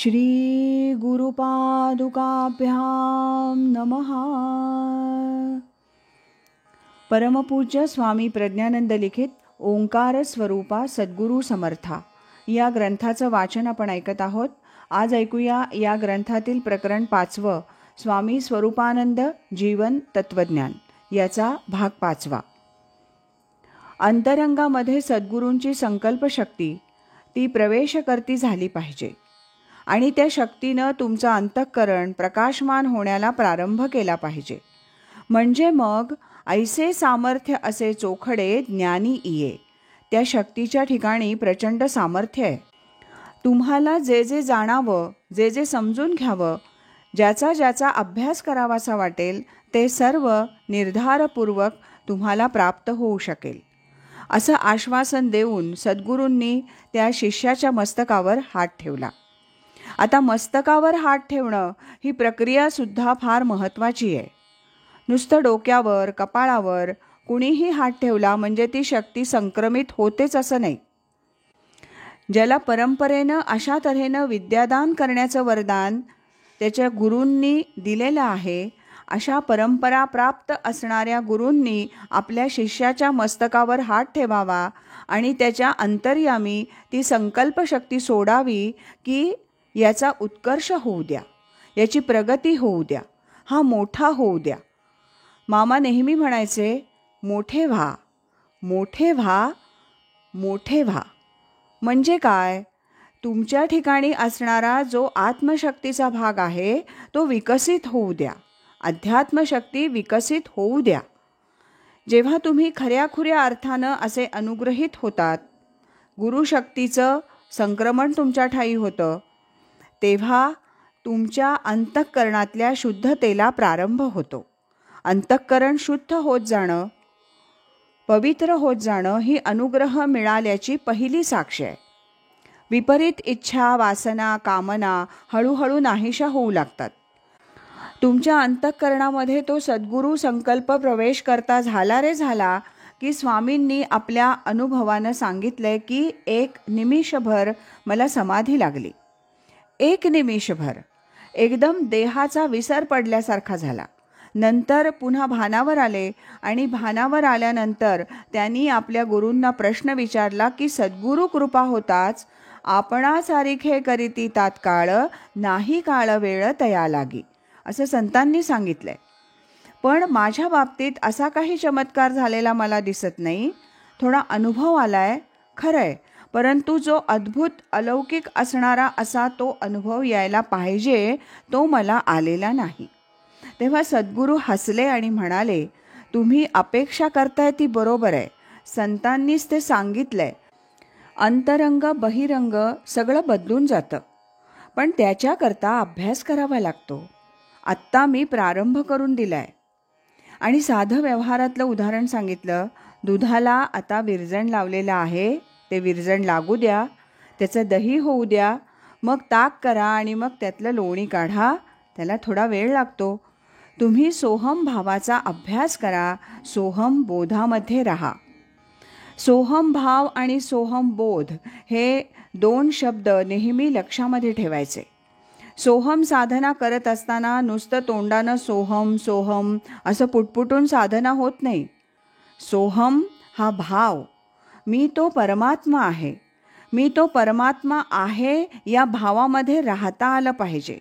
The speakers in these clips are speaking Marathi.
श्री गुरुपादुकाभ्यां नमः. परमपूज्य स्वामी प्रज्ञानंद लिखित ओंकार स्वरूपा सद्गुरू समर्था या ग्रंथाचं वाचन आपण ऐकत आहोत. आज ऐकूया या ग्रंथातील प्रकरण 5 स्वामी स्वरूपानंद जीवन तत्वज्ञान याचा भाग 5. अंतरंगामध्ये सद्गुरूंची संकल्पशक्ती ती प्रवेशकर्ती झाली पाहिजे आणि त्या शक्तीनं तुमचं अंतःकरण प्रकाशमान होण्याला प्रारंभ केला पाहिजे. म्हणजे मग ऐसे सामर्थ्य असे चोखडे ज्ञानी इये. त्या शक्तीच्या ठिकाणी प्रचंड सामर्थ्य आहे. तुम्हाला जे जे जाणावं, जे जे समजून घ्यावं, ज्याचा ज्याचा अभ्यास करावासा वाटेल ते सर्व निर्धारपूर्वक तुम्हाला प्राप्त होऊ शकेल असं आश्वासन देऊन सद्गुरूंनी त्या शिष्याच्या मस्तकावर हात ठेवला. आता मस्तकावर हात ठेवणं ही प्रक्रियासुद्धा फार महत्त्वाची आहे. नुसतं डोक्यावर कपाळावर कुणीही हात ठेवला म्हणजे ती शक्ती संक्रमित होतेच असं नाही. ज्याला परंपरेनं अशा तऱ्हेनं विद्यादान करण्याचं वरदान त्याच्या गुरूंनी दिलेलं आहे, अशा परंपरा प्राप्त असणाऱ्या गुरूंनी आपल्या शिष्याच्या मस्तकावर हात ठेवावा आणि त्याच्या अंतर्यामी ती संकल्पशक्ती सोडावी की याचा उत्कर्ष होऊ द्या, याची प्रगती होऊ द्या, हा मोठा होऊ द्या. मामा नेहमी म्हणायचे, मोठे व्हा, मोठे व्हा, मोठे व्हा. म्हणजे काय? तुमच्या ठिकाणी असणारा जो आत्मशक्तीचा भाग आहे तो विकसित होऊ द्या, अध्यात्मशक्ती विकसित होऊ द्या. जेव्हा तुम्ही खऱ्याखुऱ्या अर्थानं असे अनुग्रहित होतात, गुरुशक्तीचं संक्रमण तुमच्या ठायी होतं, तेव्हा तुमच्या अंतःकरणातल्या शुद्धतेला प्रारंभ होतो. अंतःकरण शुद्ध होत जाणं, पवित्र होत जाणं ही अनुग्रह मिळाल्याची पहिली साक्ष आहे. विपरीत इच्छा, वासना, कामना हळूहळू नाहीशा होऊ लागतात. तुमच्या अंतःकरणामध्ये तो सद्गुरू संकल्प प्रवेश करता झाला रे झाला की स्वामींनी आपल्या अनुभवानं सांगितलंय की 1 निमिषभर मला समाधी लागली. 1 निमिषभर एकदम देहाचा विसर पडल्यासारखा झाला. नंतर पुन्हा भानावर आले आणि भानावर आल्यानंतर त्यांनी आपल्या गुरूंना प्रश्न विचारला की सद्गुरू कृपा होताच आपणासारिखे करीती तात्काळ नाही काळ वेळ तया लागी असं संतांनी सांगितलंय. पण माझ्या बाबतीत असा काही चमत्कार झालेला मला दिसत नाही. थोडा अनुभव आलाय खरंय, परंतु जो अद्भुत अलौकिक असणारा असा तो अनुभव यायला पाहिजे तो मला आलेला नाही. तेव्हा सद्गुरू हसले आणि म्हणाले, तुम्ही अपेक्षा करताय ती बरोबर आहे. संतांनीच ते सांगितलंय. अंतरंग बहिरंग सगळं बदलून जातं, पण त्याच्याकरता अभ्यास करावा लागतो. आत्ता मी प्रारंभ करून दिलाय आणि साधं व्यवहारातलं उदाहरण सांगितलं. दुधाला आता विरजण लावलेलं आहे, ते विरजण लागू द्या, त्याचं दही होऊ द्या, मग ताक करा आणि मग त्यातलं लोणी काढा. त्याला थोडा वेळ लागतो. तुम्ही सोहम भावाचा अभ्यास करा, सोहम बोधामध्ये राहा. सोहम भाव आणि सोहम बोध हे 2 शब्द नेहमी लक्षामध्ये ठेवायचे. सोहम साधना करत असताना नुसतं तोंडानं सोहम सोहम असं पुटपुटून साधना होत नाही. सोहम हा भाव, मी तो परमात्मा आहे, मी तो परमात्मा आहे या भावामध्ये राहता आलं पाहिजे.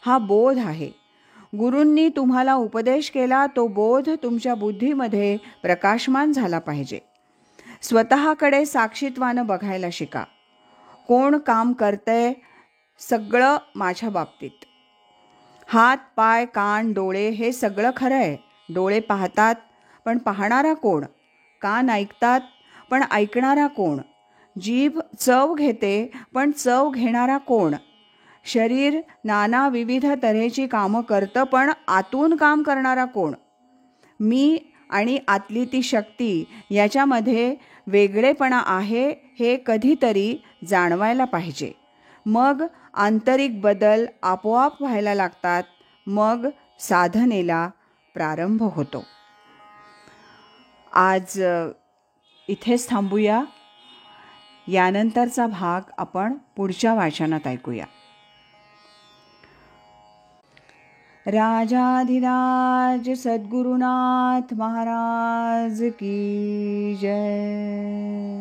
हा बोध आहे. गुरूंनी तुम्हाला उपदेश केला तो बोध तुमच्या बुद्धीमध्ये प्रकाशमान झाला पाहिजे. स्वतःकडे साक्षीत्वानं बघायला शिका. कोण काम करतंय? सगळं माझ्या बाबतीत. हात, पाय, कान, डोळे हे सगळं खरं आहे. डोळे पाहतात पण पाहणारा कोण? कान ऐकतात पण ऐकणारा कोण? जीभ चव घेते पण चव घेणारा कोण? शरीर नाना विविध तऱ्हेची कामं करतं पण आतून काम करणारा कोण? मी आणि आतली ती शक्ती याच्यामध्ये वेगळेपणा आहे हे कधीतरी जाणवायला पाहिजे. मग आंतरिक बदल आपोआप व्हायला लागतात. मग साधनेला प्रारंभ होतो. आज इथेच थांबूया. यानंतरचा भाग आपण पुढच्या वाचनात ऐकूया. राजाधिराज सद्गुरुनाथ महाराज की जय।